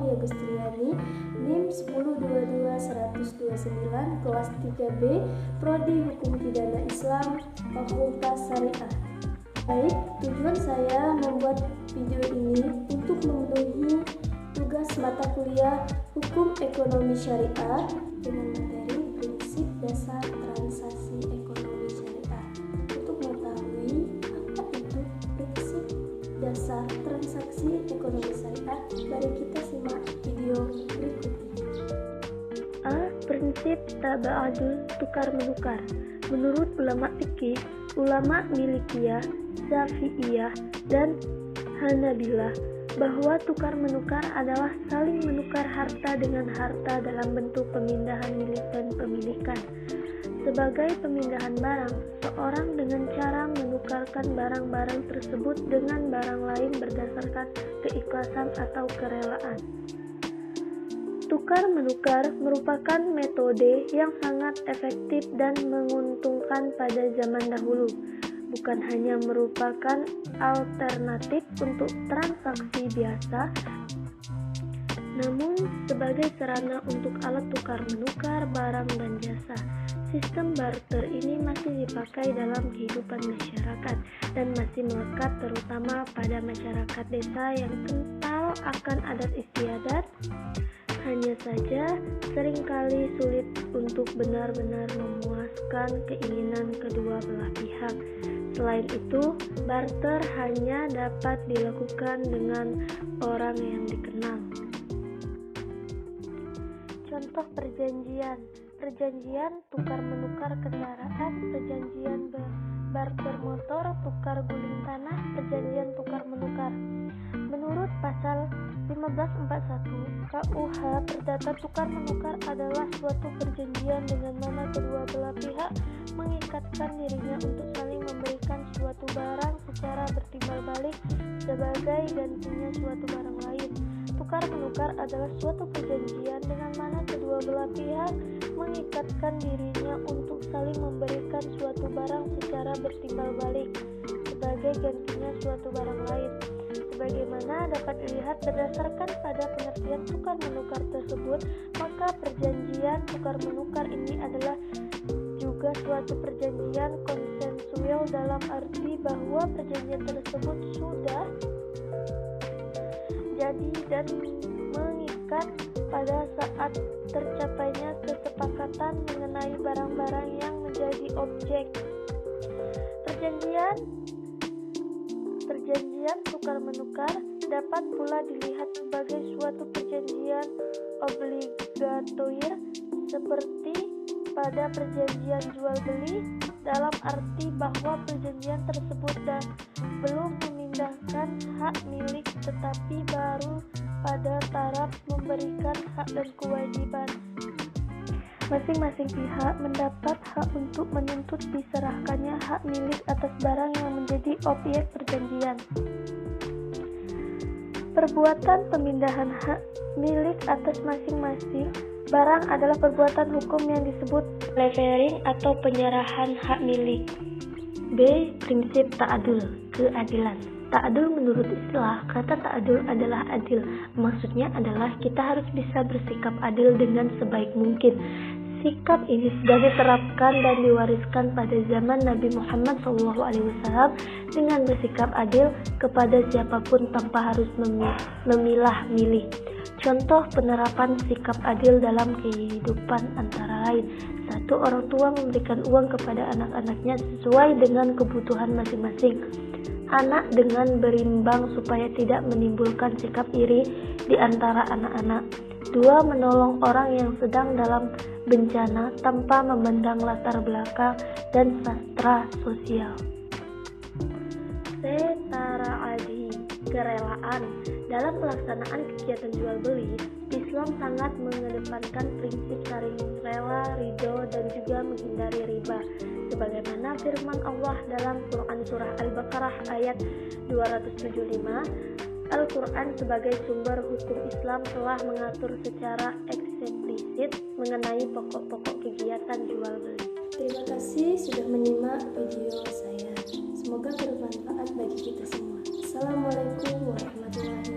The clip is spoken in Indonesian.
Aulia Gustriani, NIM 1022129, kelas 3B, Prodi Hukum Pidana Islam, Fakultas Syariah. Baik, tujuan saya membuat video ini untuk memenuhi tugas mata kuliah Hukum Ekonomi Syariah dengan materi prinsip dasar transaksi ekonomi syariah. Untuk mengetahui apa itu prinsip dasar transaksi ekonomi syariah, mari kita simak video berikut ini. A. Prinsip taba'adul tukar-menukar. Menurut ulama fikih, ulama Malikiyah, Syafi'iyah, dan Hanabilah, bahwa tukar-menukar adalah saling menukar harta dengan harta dalam bentuk pemindahan milik dan pemilikan. Sebagai pemindahan barang, seorang dengan cara menukarkan barang-barang tersebut dengan barang lain berdasarkan keikhlasan atau kerelaan. Tukar-menukar merupakan metode yang sangat efektif dan menguntungkan pada zaman dahulu. Bukan hanya merupakan alternatif untuk transaksi biasa, namun sebagai sarana untuk alat tukar-menukar barang dan jasa. Sistem barter ini masih dipakai dalam kehidupan masyarakat dan masih melekat terutama pada masyarakat desa yang kental akan adat istiadat. Hanya saja seringkali sulit untuk benar-benar memuaskan keinginan kedua belah pihak. Selain itu, barter hanya dapat dilakukan dengan orang yang dikenal. Contoh perjanjian. Perjanjian tukar-menukar kendaraan, perjanjian barter motor, tukar guling tanah, perjanjian tukar-menukar. Menurut pasal 1541 KUH Perdata, tukar-menukar adalah suatu perjanjian dengan mana kedua belah pihak mengikatkan dirinya untuk saling memberikan suatu barang secara bertimbal balik sebagai gantinya suatu barang lain. Tukar-menukar adalah suatu perjanjian dengan mana kedua belah pihak mengikatkan dirinya untuk saling memberikan suatu barang secara bertimbal balik sebagai gantinya suatu barang lain. Sebagaimana dapat dilihat berdasarkan pada pengertian tukar-menukar tersebut, maka perjanjian tukar-menukar ini adalah juga suatu perjanjian konsensual dalam arti bahwa perjanjian tersebut sudah jadi dan mengikat pada saat tercapainya kesepakatan mengenai barang-barang yang menjadi objek. Perjanjian tukar-menukar dapat pula dilihat sebagai suatu perjanjian obligatoir seperti pada perjanjian jual-beli, dalam arti bahwa perjanjian tersebut belum memindahkan hak milik tetapi baru pada taraf memberikan hak dan kewajiban. Masing-masing pihak mendapat hak untuk menuntut diserahkannya hak milik atas barang yang menjadi objek perjanjian. Perbuatan pemindahan hak milik atas masing-masing barang adalah perbuatan hukum yang disebut levering atau penyerahan hak milik. B. Prinsip ta'adul, keadilan. Ta'adul menurut istilah, kata ta'adul adalah adil. Maksudnya adalah kita harus bisa bersikap adil dengan sebaik mungkin. Sikap ini sudah diterapkan dan diwariskan pada zaman Nabi Muhammad SAW dengan bersikap adil kepada siapapun tanpa harus memilah-milih. Contoh penerapan sikap adil dalam kehidupan antara lain: 1. Orang tua memberikan uang kepada anak-anaknya sesuai dengan kebutuhan masing-masing. Anak dengan berimbang supaya tidak menimbulkan sikap iri di antara anak-anak. 2. Menolong orang yang sedang dalam bencana tanpa memandang latar belakang dan sastra sosial. C. Tara'adi, kerelaan. Dalam pelaksanaan kegiatan jual beli, Islam sangat mengedepankan prinsip saling rela, ridho, dan juga menghindari riba. Sebagaimana firman Allah dalam Quran Surah Al-Baqarah ayat 275, Al-Quran sebagai sumber hukum Islam telah mengatur secara eksplisit mengenai pokok-pokok kegiatan jual beli. Terima kasih sudah menyimak video saya. Semoga bermanfaat bagi kita semua. Assalamualaikum warahmatullahi wabarakatuh.